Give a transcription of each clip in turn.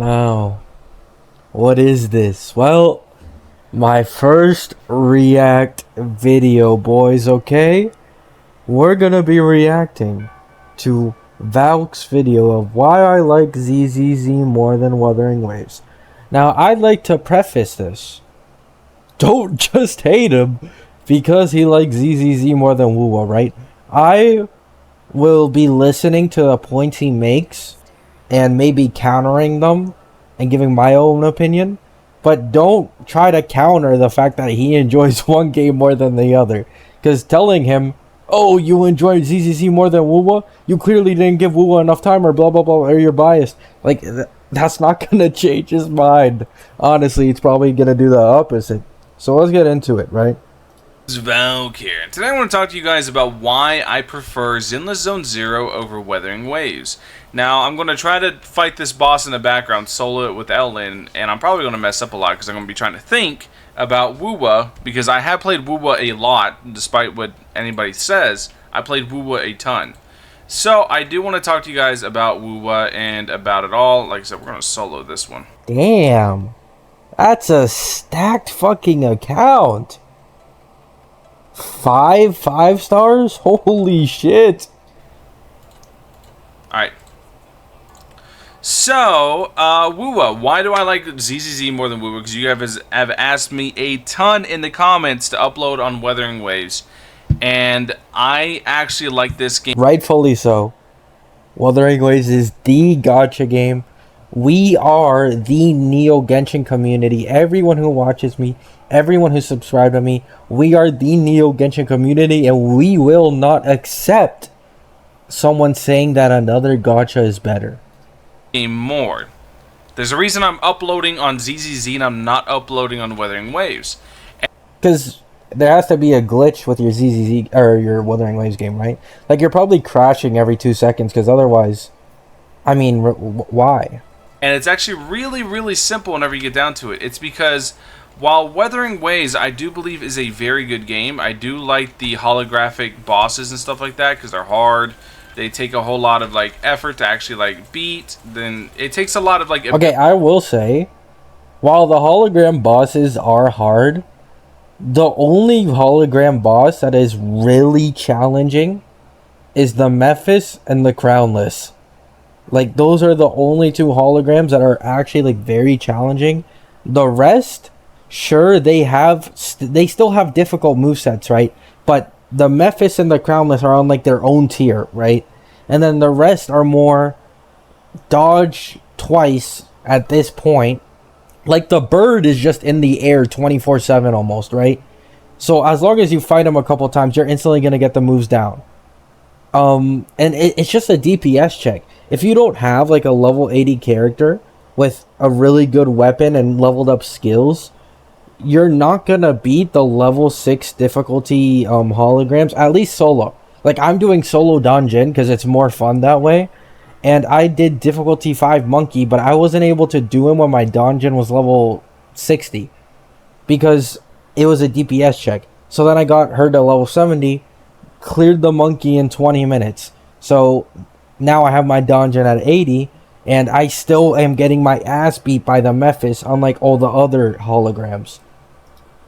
Now, what is this? Well, my first react video, boys, okay? We're gonna be reacting to Valk's video of why I like ZZZ more than Wuthering Waves. Now, I'd like to preface this. Don't just hate him because he likes ZZZ more than Wuwa, right? I will be listening to the points he makes and maybe countering them and giving my own opinion, but don't try to counter the fact that he enjoys one game more than the other, because telling him, oh, you enjoyed ZZZ more than Wuwa, you clearly didn't give Wuwa enough time, or blah blah blah, or you're biased, like that's not gonna change his mind. Honestly, it's probably gonna do the opposite. So let's get into it, right? This is Valkyrjas. Today I want to talk to you guys about why I prefer Zinless Zone Zero over Wuthering Waves. Now, I'm going to try to fight this boss in the background, solo it with Ellen, and I'm probably going to mess up a lot because I'm going to be trying to think about Wuwa, because I have played Wuwa a lot, despite what anybody says. I played Wuwa a ton. So, I do want to talk to you guys about Wuwa and about it all. Like I said, we're going to solo this one. Damn, that's a stacked fucking account. Five stars? Holy shit. Alright. So, Wuwa. Why do I like ZZZ more than Wuwa? Because you guys have asked me a ton in the comments to upload on Wuthering Waves. And I actually like this game. Rightfully so. Wuthering Waves is the gacha game. We are the Neo Genshin community. Everyone who watches me, everyone who subscribed to me, we are the Neo Genshin community, and we will not accept someone saying that another gacha is better. More. There's a reason I'm uploading on ZZZ and I'm not uploading on Wuthering Waves. Because there has to be a glitch with your ZZZ or your Wuthering Waves game, right? Like, you're probably crashing every 2 seconds, because otherwise, I mean, why? And it's actually really, really simple whenever you get down to it. It's because while Wuthering Waves, I do believe, is a very good game, I do like the holographic bosses and stuff like that because they're hard. They take a whole lot of like effort to actually like beat. Then it takes a lot of like. Okay, I will say, while the hologram bosses are hard, the only hologram boss that is really challenging is the Mephis and the Crownless. Like, those are the only two holograms that are actually, like, very challenging. The rest, sure, they still have difficult movesets, right? But the Mephis and the Crownless are on, like, their own tier, right? And then the rest are more dodge twice at this point. Like, the bird is just in the air 24/7 almost, right? So as long as you fight him a couple times, you're instantly going to get the moves down. And it's just a DPS check. If you don't have like a level 80 character with a really good weapon and leveled up skills, you're not gonna beat the level 6 difficulty holograms, at least solo. Like, I'm doing solo dungeon because it's more fun that way, and I did difficulty 5 monkey, but I wasn't able to do him when my dungeon was level 60 because it was a DPS check. So then I got her to level 70, cleared the monkey in 20 minutes. So now I have my dungeon at 80, and I still am getting my ass beat by the Mephis, unlike all the other holograms.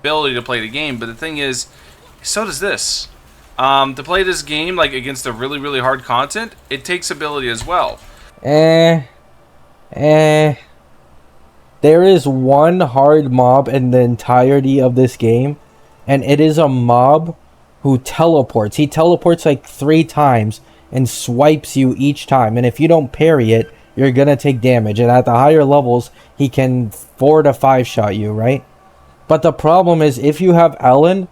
Ability to play the game, but the thing is, so does this. To play this game like against a really, really hard content, it takes ability as well. There is one hard mob in the entirety of this game, and it is a mob who teleports. He teleports like 3 times and swipes you each time, and if you don't parry it, you're gonna take damage. And at the higher levels, he can 4 to 5 shot you, right? But the problem is, if you have Ellen,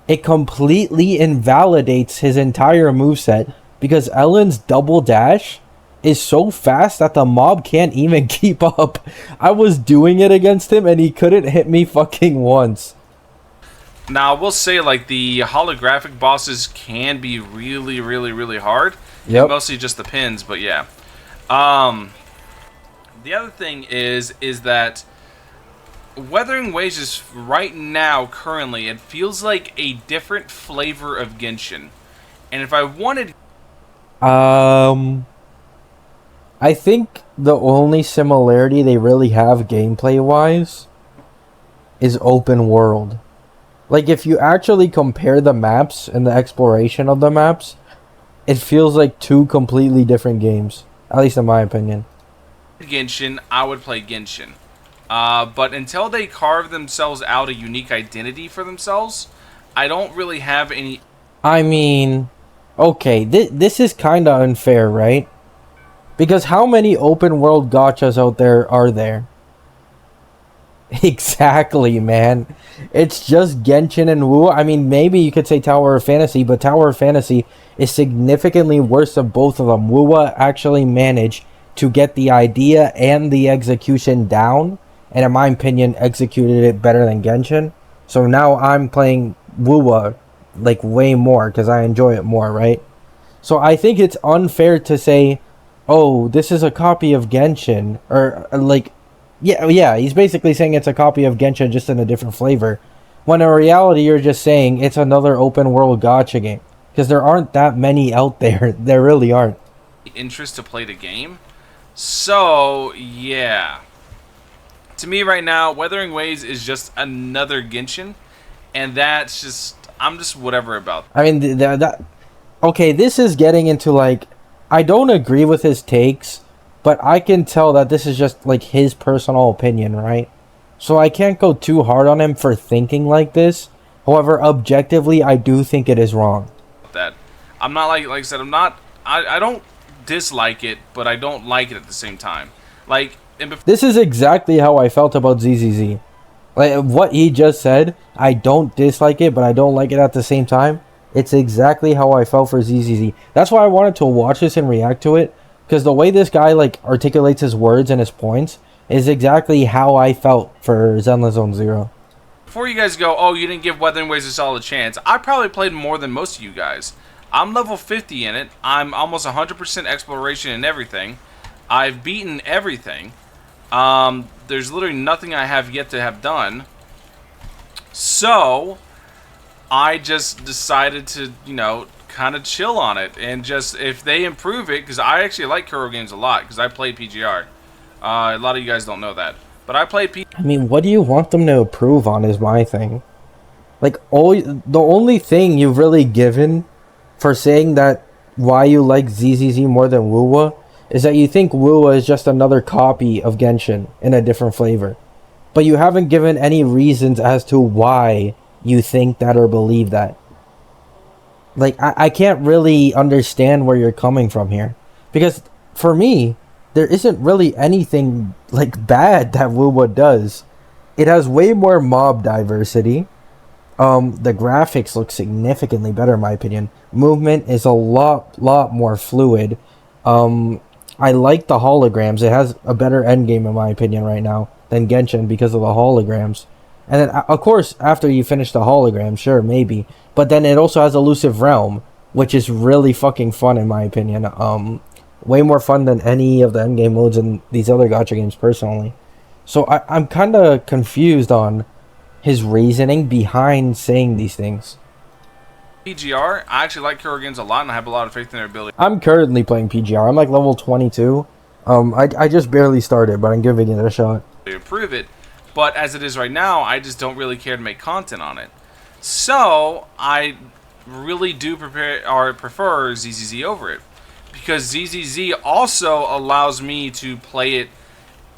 it completely invalidates his entire moveset, because Ellen's double dash is so fast that the mob can't even keep up. I was doing it against him and he couldn't hit me fucking once. Now, I will say, like, the holographic bosses can be really, really, really hard. Yep. Mostly just the pins, but yeah. The other thing is that Wuthering Waves is right now, currently, it feels like a different flavor of Genshin. And if I wanted... I think the only similarity they really have gameplay wise is open world. Like if you actually compare the maps and the exploration of the maps, it feels like two completely different games. At least in my opinion. Genshin, I would play Genshin. But until they carve themselves out a unique identity for themselves, I don't really have any. I mean, okay, this is kind of unfair, right? Because how many open world gachas out there are there? Exactly, man. It's just Genshin and Wu. I mean, maybe you could say Tower of Fantasy, but Tower of Fantasy is significantly worse than both of them. Wuwa actually managed to get the idea and the execution down, and in my opinion, executed it better than Genshin. So now I'm playing Wuwa like way more because I enjoy it more, right? So I think it's unfair to say, "Oh, this is a copy of Genshin," or like yeah, he's basically saying it's a copy of Genshin just in a different flavor. When in reality, you're just saying it's another open world gacha game. Because there aren't that many out there. There really aren't. Interest to play the game. So, yeah. To me right now, Wuthering Waves is just another Genshin. And that's just, I'm just whatever about that. I mean, okay, this is getting into like, I don't agree with his takes, but I can tell that this is just like his personal opinion, right? So I can't go too hard on him for thinking like this. However, objectively, I do think it is wrong. That I'm not like I said, I don't dislike it, but I don't like it at the same time. Like, this is exactly how I felt about ZZZ. Like what he just said, I don't dislike it, but I don't like it at the same time. It's exactly how I felt for ZZZ. That's why I wanted to watch this and react to it. Because the way this guy like articulates his words and his points is exactly how I felt for Zenless Zone Zero. Before you guys go, oh, you didn't give Wuthering Waves a solid chance. I probably played more than most of you guys. I'm level 50 in it. I'm almost 100% exploration and everything. I've beaten everything. There's literally nothing I have yet to have done. So, I just decided to, you know, kind of chill on it, and just if they improve it, because I actually like Kuro games a lot because I played PGR. A lot of you guys don't know that, but I played PGR. I mean, what do you want them to improve on is my thing. Like, the only thing you've really given for saying that why you like ZZZ more than Wuwa is that you think Wuwa is just another copy of Genshin in a different flavor. But you haven't given any reasons as to why you think that or believe that. Like, I can't really understand where you're coming from here. Because, for me, there isn't really anything, like, bad that Wuwa does. It has way more mob diversity. The graphics look significantly better, in my opinion. Movement is a lot more fluid. I like the holograms. It has a better endgame, in my opinion, right now than Genshin because of the holograms. And then, of course, after you finish the hologram, sure, maybe. But then it also has Elusive Realm, which is really fucking fun, in my opinion. Way more fun than any of the endgame modes in these other gacha games, personally. So I'm kind of confused on his reasoning behind saying these things. PGR, I actually like Kuro games a lot, and I have a lot of faith in their ability. I'm currently playing PGR. I'm like level 22. I just barely started, but I'm giving it a shot. To improve it, but as it is right now, I just don't really care to make content on it. So I really do prefer ZZZ over it, because ZZZ also allows me to play it.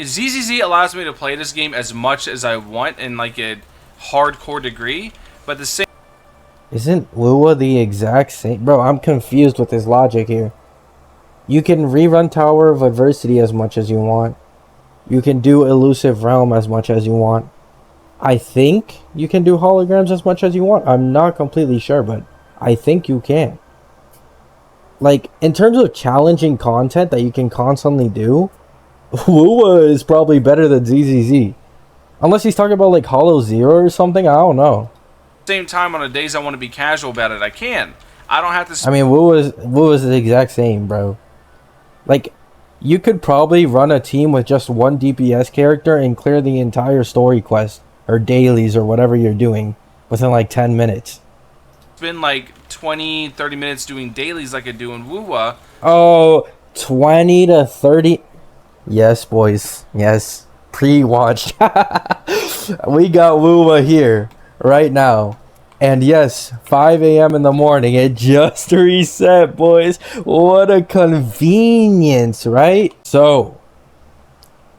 ZZZ allows me to play this game as much as I want in like a hardcore degree, but the same. Isn't Wuwa the exact same? Bro, I'm confused with his logic here. You can rerun Tower of Adversity as much as you want. You can do Elusive Realm as much as you want. I think you can do holograms as much as you want. I'm not completely sure, but I think you can. Like, in terms of challenging content that you can constantly do, Wuwa is probably better than ZZZ. Unless he's talking about, like, Hollow Zero or something, I don't know. Same time, on the days I want to be casual about it, I can. I don't have to. I mean, Wuwa's the exact same, bro. Like, you could probably run a team with just one DPS character and clear the entire story quest or dailies or whatever you're doing within like 10 minutes. It's been like 20, 30 minutes doing dailies like I do in Wuwa. Oh, 20 to 30. Yes, boys. Yes. Pre-watched. We got Woowa here right now. And yes, 5 a.m. in the morning. It just reset, boys. What a convenience, right? So,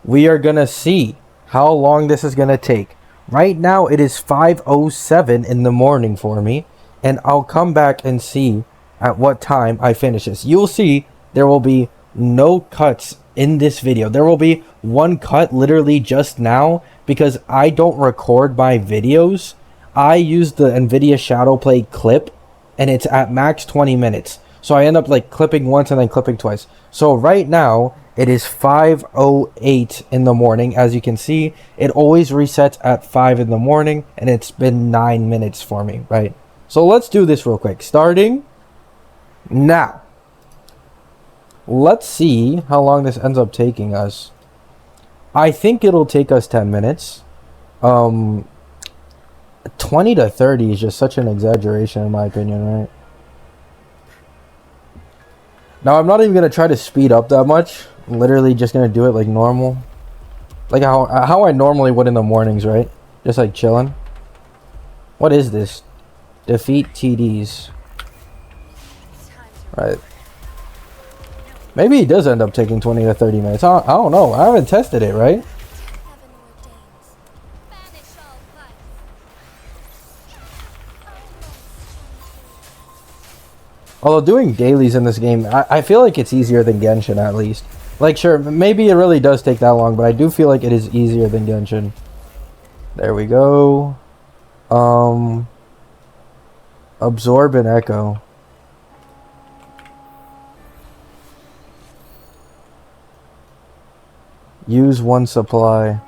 we are going to see how long this is going to take. Right now, it is 5:07 in the morning for me. And I'll come back and see at what time I finish this. You'll see there will be no cuts in this video. There will be one cut literally just now because I don't record my videos. I use the NVIDIA Shadowplay clip and it's at max 20 minutes. So I end up like clipping once and then clipping twice. So right now it is 5:08 in the morning. As you can see, it always resets at 5 in the morning and it's been 9 minutes for me, right? So let's do this real quick. Starting now. Let's see how long this ends up taking us. I think it'll take us 10 minutes. 20 to 30 is just such an exaggeration in my opinion, right? Now, I'm not even going to try to speed up that much. I'm literally just going to do it like normal. Like how I normally would in the mornings, right? Just like chilling. What is this? Defeat TDs. Right. Maybe it does end up taking 20 to 30 minutes. I don't know. I haven't tested it, right? Although doing dailies in this game, I feel like it's easier than Genshin at least. Like, sure, maybe it really does take that long, but I do feel like it is easier than Genshin. There we go. Absorb and echo. Use one supply.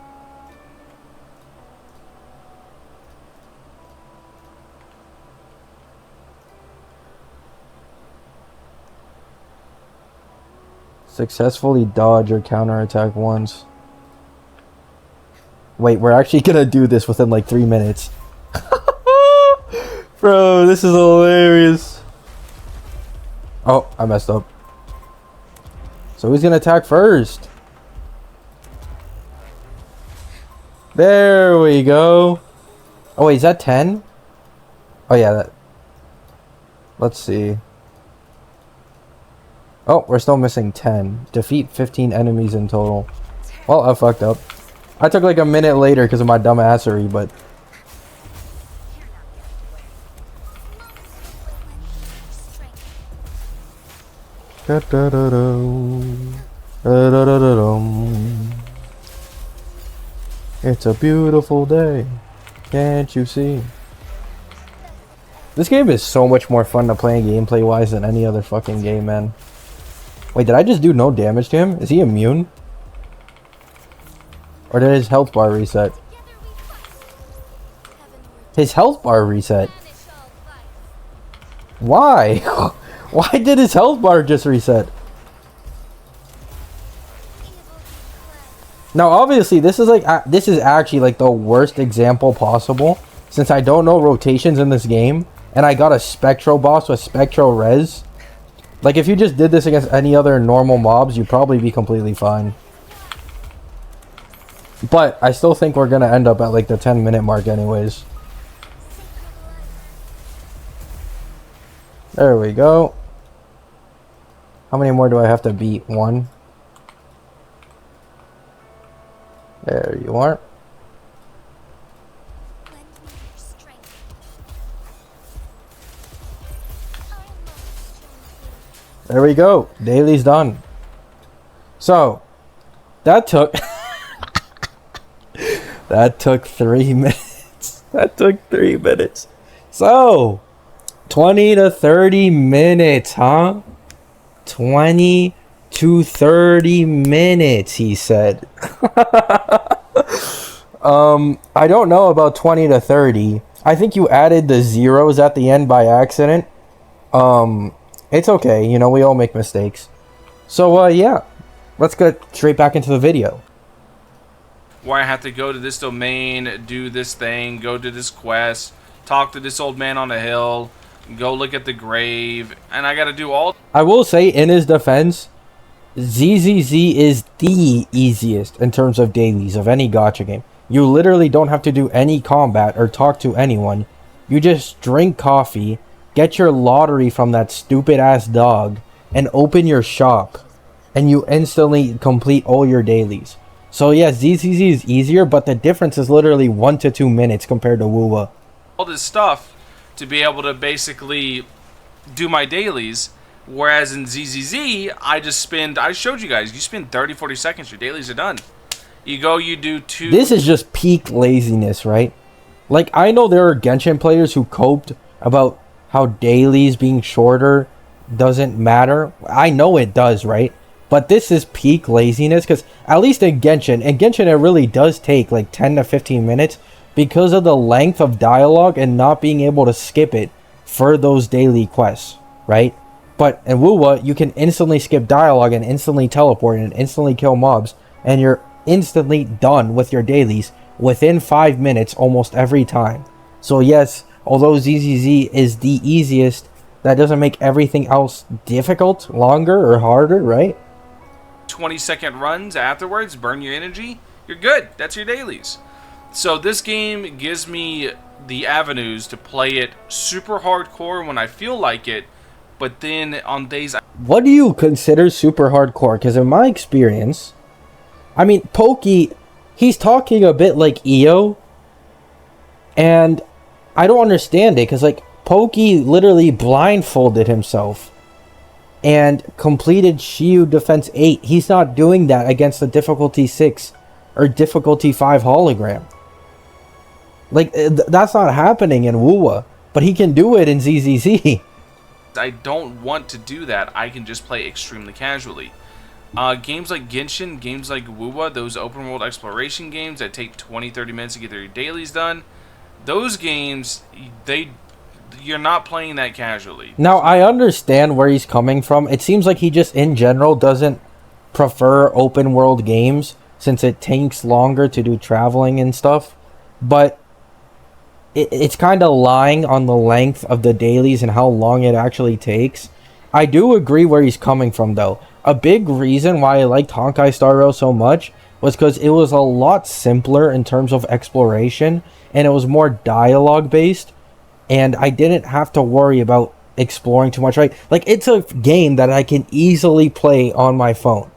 Successfully dodge or counterattack once. Wait, we're actually gonna do this within like 3 minutes. Bro, this is hilarious. Oh, I messed up. So who's gonna attack first? There we go. Oh wait, is that 10? Oh yeah, that. Let's see. Oh, we're still missing 10. Defeat 15 enemies in total. Well, I fucked up. I took like a minute later because of my dumbassery, but... It's a beautiful day. Can't you see? This game is so much more fun to play gameplay-wise than any other fucking game, man. Wait, did I just do no damage to him? Is he immune? Or did his health bar reset? His health bar reset? Why? Why did his health bar just reset? Now, obviously, this is like this is actually like the worst example possible, since I don't know rotations in this game, and I got a Spectro boss with Spectro Res. Like, if you just did this against any other normal mobs, you'd probably be completely fine. But I still think we're gonna end up at like the 10-minute mark anyways. There we go. How many more do I have to beat? 1. There you are. There we go. Daily's done. So, that took... that took 3 minutes. That took 3 minutes. So, 20 to 30 minutes, huh? 20 to 30 minutes, he said. I don't know about 20 to 30. I think you added the zeros at the end by accident. It's okay, you know, we all make mistakes. So, yeah. Let's get straight back into the video. Where I have to go to this domain, do this thing, go to this quest, talk to this old man on the hill, go look at the grave, and I gotta do all... I will say, in his defense, ZZZ is the easiest in terms of dailies of any gacha game. You literally don't have to do any combat or talk to anyone. You just drink coffee, get your lottery from that stupid ass dog, and open your shop. And you instantly complete all your dailies. So yeah, ZZZ is easier, but the difference is literally 1 to 2 minutes compared to WUWA. All this stuff to be able to basically do my dailies. Whereas in ZZZ, I showed you guys, you spend 30, 40 seconds, your dailies are done. You go, you do 2. This is just peak laziness, right? Like, I know there are Genshin players who coped about how dailies being shorter doesn't matter. I know it does, right? But this is peak laziness, because at least in Genshin, it really does take like 10 to 15 minutes because of the length of dialogue and not being able to skip it for those daily quests, right? But in WUWA, you can instantly skip dialogue and instantly teleport and instantly kill mobs, and you're instantly done with your dailies within 5 minutes almost every time. So yes, although ZZZ is the easiest, that doesn't make everything else difficult, longer, or harder, right? 20-second runs afterwards, burn your energy, you're good. That's your dailies. So this game gives me the avenues to play it super hardcore when I feel like it, but then on days... What do you consider super hardcore? Because in my experience, I mean, Pokey, he's talking a bit like EO, and I don't understand it, because like, Pokey literally blindfolded himself and completed Shiyu Defense 8. He's not doing that against the difficulty 6 or difficulty 5 hologram. Like, that's not happening in WUWA, but he can do it in ZZZ. I don't want to do that. I can just play extremely casually. Games like Genshin, games like WUWA, those open world exploration games that take 20-30 minutes to get their dailies done, those games, you're not playing that casually. Now, I understand where he's coming from. It seems like he just, in general, doesn't prefer open world games since it takes longer to do traveling and stuff. But it's kind of lying on the length of the dailies and how long it actually takes. I do agree where he's coming from, though. A big reason why I liked Honkai Star Rail so much was because it was a lot simpler in terms of exploration, and it was more dialogue based, and I didn't have to worry about exploring too much, right? Like, it's a game that I can easily play on my phone.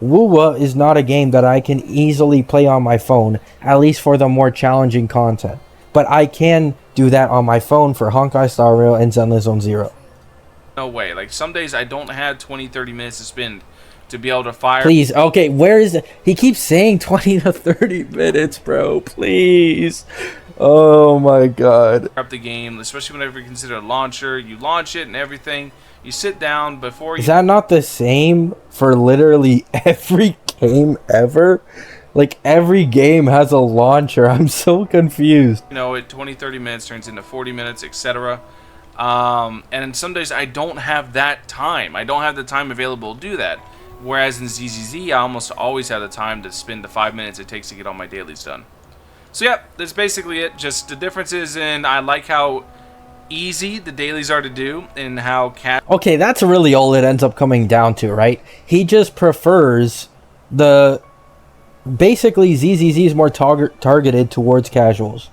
WUWA is not a game that I can easily play on my phone, at least for the more challenging content. But I can do that on my phone for Honkai Star Rail and Zenless Zone Zero. No way. Like, some days I don't have 20-30 minutes to spend to be able to fire. Please, okay, where is it? He keeps saying 20 to 30 minutes, bro. Please. Oh my god. Up the game, especially whenever you consider a launcher. You launch it and everything. You sit down before you... Is that not the same for literally every game ever? Like, every game has a launcher. I'm so confused. You know, at 20-30 minutes turns into 40 minutes, etc. And some days I don't have that time. I don't have the time available to do that. Whereas in ZZZ, I almost always have the time to spend the 5 minutes it takes to get all my dailies done. So yeah, that's basically it. Just the differences in, I like how easy the dailies are to do and how okay, that's really all it ends up coming down to, right? He just prefers the... Basically, ZZZ is more targeted towards casuals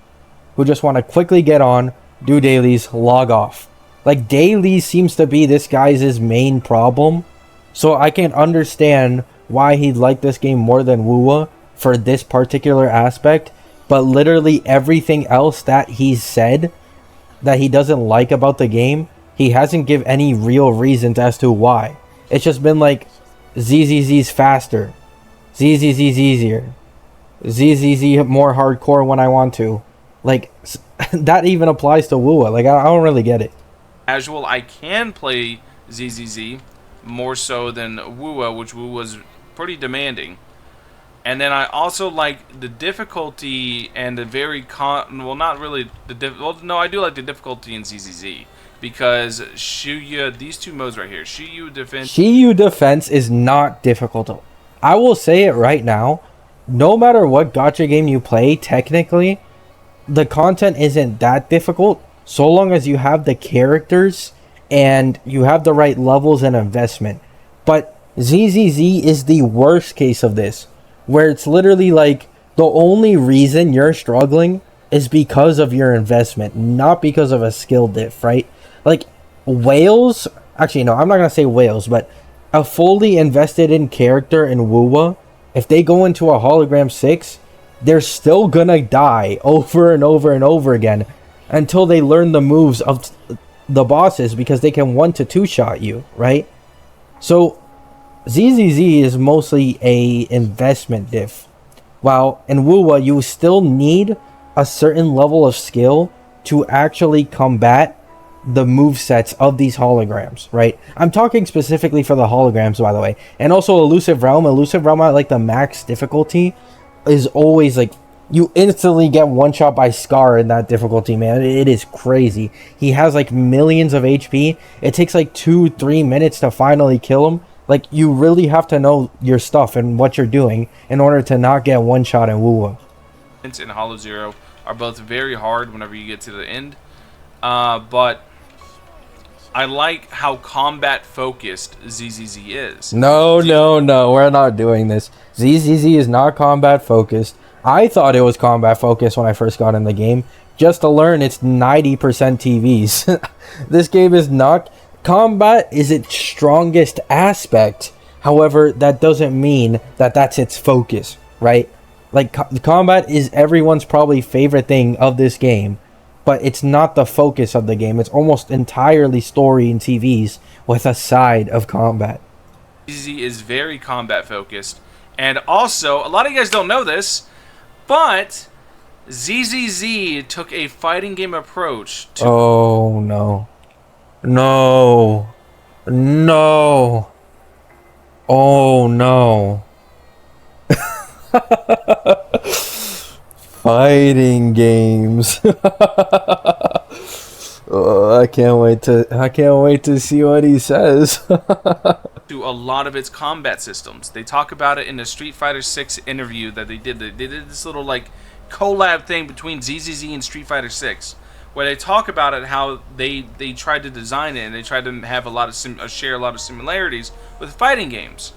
who just want to quickly get on, do dailies, log off. Like, dailies seems to be this guy's main problem. So I can understand why he'd like this game more than WUWA for this particular aspect. But literally everything else that he's said that he doesn't like about the game, he hasn't give any real reasons as to why. It's just been like, ZZZ's faster, ZZZ's easier, ZZZ more hardcore when I want to. Like, that even applies to WUWA. Like, I don't really get it. Casual, I can play ZZZ more so than WUWA, which WUWA was pretty demanding. And then I also like the difficulty and the very well, not really the well, no, I do like the difficulty in ZZZ because Shiyu, these two modes right here, Shiyu Defense is not difficult. I will say it right now, no matter what gacha game you play, technically, the content isn't that difficult so long as you have the characters and you have the right levels and investment. But ZZZ is the worst case of this, where it's literally like the only reason you're struggling is because of your investment, not because of a skill diff, right? Like whales, actually no, I'm not gonna say whales, but a fully invested in character in Wuwa, if they go into a hologram 6, they're still gonna die over and over and over again until they learn the moves of the bosses, because they can 1 to 2 shot you, right? So ZZZ is mostly a investment diff, while in Wuwa you still need a certain level of skill to actually combat the movesets of these holograms, right? I'm talking specifically for the holograms, by the way. And also Elusive Realm at like the max difficulty is always like, you instantly get one shot by Scar in that difficulty, man. It is crazy. He has like millions of HP. It takes like 2-3 minutes to finally kill him. Like, you really have to know your stuff and what you're doing in order to not get one shot in Wuwa. And Hollow Zero are both very hard whenever you get to the end. But I like how combat focused ZZZ is. No, we're not doing this. ZZZ is not combat focused. I thought it was combat focused when I first got in the game. Just to learn, it's 90% TVs. This game is not... Combat is its strongest aspect. However, that doesn't mean that that's its focus, right? Like, combat is everyone's probably favorite thing of this game, but it's not the focus of the game. It's almost entirely story and TVs with a side of combat. ZZZ is very combat focused. And also, a lot of you guys don't know this, but ZZZ took a fighting game approach to... Oh, no. No. No. Oh, no. Fighting games. Oh, I can't wait to see what he says. To a lot of its combat systems. They talk about it in the Street Fighter 6 interview that they did. They did this little like collab thing between ZZZ and Street Fighter 6, where they talk about it, how they tried to design it and they tried to have a lot of share a lot of similarities with fighting games.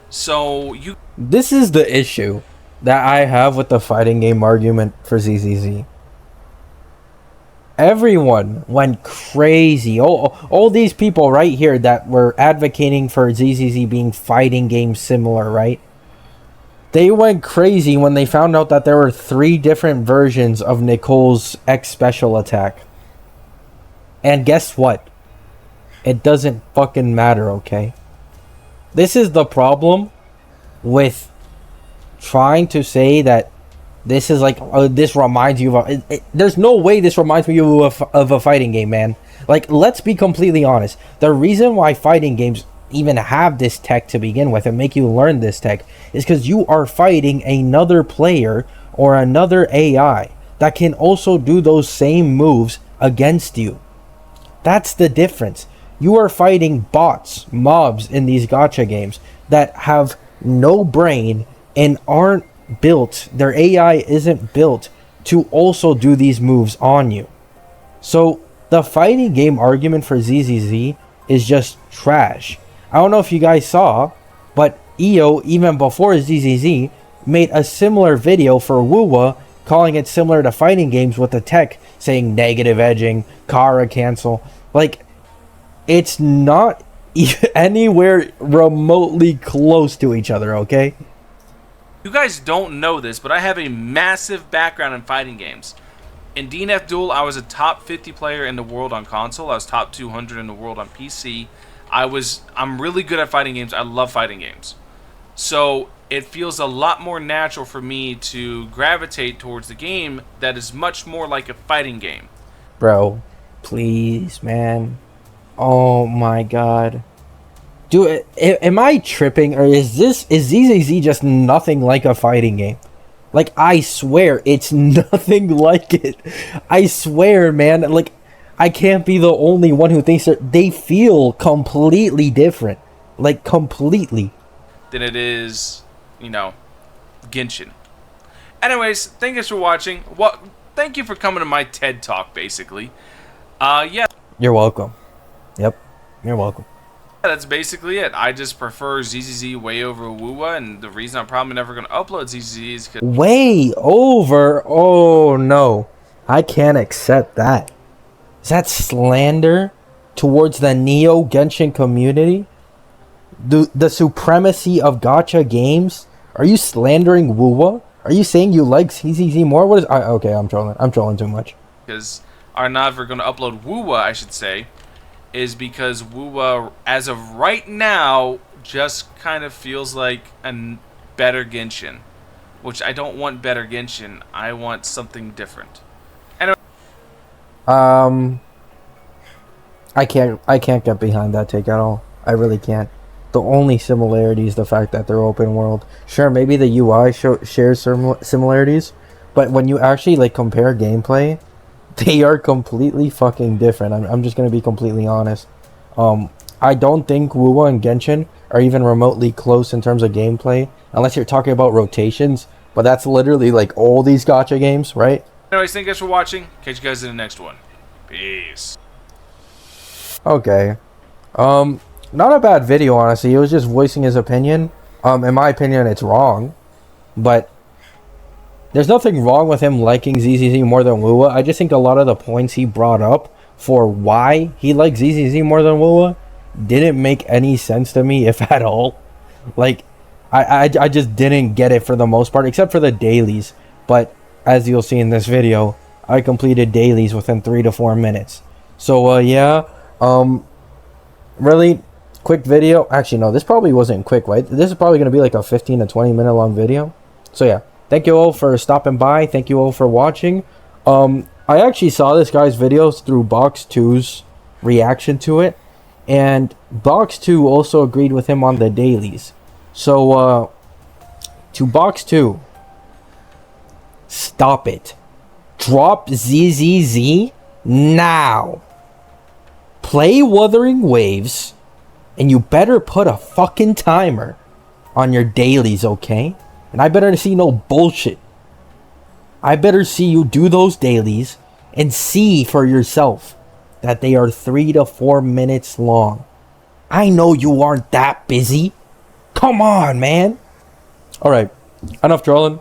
So this is the issue that I have with the fighting game argument for ZZZ. Everyone went crazy. All these people right here that were advocating for ZZZ being fighting game similar, right? They went crazy when they found out that there were 3 different versions of Nicole's X special attack. And guess what? It doesn't fucking matter, okay? This is the problem with trying to say that this is like, this reminds you of there's no way this reminds me of a fighting game, man. Like, let's be completely honest. The reason why fighting games even have this tech to begin with and make you learn this tech is because you are fighting another player or another AI that can also do those same moves against you. That's the difference. You are fighting bots, mobs in these gacha games that have no brain and aren't built, their AI isn't built to also do these moves on you. So the fighting game argument for ZZZ is just trash. I don't know if you guys saw, but EO, even before ZZZ, made a similar video for Wuwa, calling it similar to fighting games with the tech, saying negative edging, Kara cancel. Like, it's not anywhere remotely close to each other, okay? You guys don't know this, but I have a massive background in fighting games. In DNF Duel, I was a top 50 player in the world on console. I was top 200 in the world on PC. I'm really good at fighting games. I love fighting games. So it feels a lot more natural for me to gravitate towards the game that is much more like a fighting game. Bro, please, man. Oh my god. Dude, am I tripping, or is ZZZ just nothing like a fighting game? Like, I swear, it's nothing like it. I swear, man. Like, I can't be the only one who thinks that they feel completely different. Like, completely. Than it is, Genshin. Anyways, thank you for watching. Thank you for coming to my TED Talk, basically. Yeah. You're welcome. Yep, you're welcome. That's basically it. I just prefer ZZZ way over Woowa, and the reason I'm probably never going to upload ZZZ is because Way over? Oh no. I can't accept that. Is that slander towards the Neo Genshin community? The supremacy of gacha games? Are you slandering Woowa? Are you saying you like ZZZ more? What is... okay, I'm trolling. I'm trolling too much. because I'm never going to upload Woowa, I should say, is because Woowa, as of right now, just kind of feels like a better Genshin. Which I don't want better Genshin. I want something different. Anyway. I can't get behind that take at all. I really can't. The only similarity is the fact that they're open world. Sure, maybe the UI shares similarities, but when you actually like compare gameplay, they are completely fucking different. I'm just gonna be completely honest. I don't think Wuwa and Genshin are even remotely close in terms of gameplay, unless you're talking about rotations. But that's literally like all these gacha games, right? Anyways, thank you guys for watching. Catch you guys in the next one. Peace. Okay. Not a bad video, honestly. He was just voicing his opinion. In my opinion, it's wrong. But there's nothing wrong with him liking ZZZ more than Wuwa. I just think a lot of the points he brought up for why he likes ZZZ more than Wuwa didn't make any sense to me, if at all. Like, I just didn't get it for the most part, except for the dailies. But as you'll see in this video, I completed dailies within 3 to 4 minutes. So, yeah. Really quick video. Actually, no, this probably wasn't quick, right? This is probably going to be like a 15 to 20 minute long video. So, yeah. Thank you all for stopping by. Thank you all for watching. I actually saw this guy's videos through Box 2's reaction to it. And Box 2 also agreed with him on the dailies. So, to Box 2, stop it. Drop ZZZ now. Play Wuthering Waves, and you better put a fucking timer on your dailies, okay? And I better see no bullshit. I better see you do those dailies and see for yourself that they are 3 to 4 minutes long. I know you aren't that busy. Come on, man. Alright, enough trolling.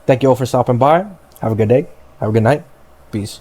Thank you all for stopping by. Have a good day. Have a good night. Peace.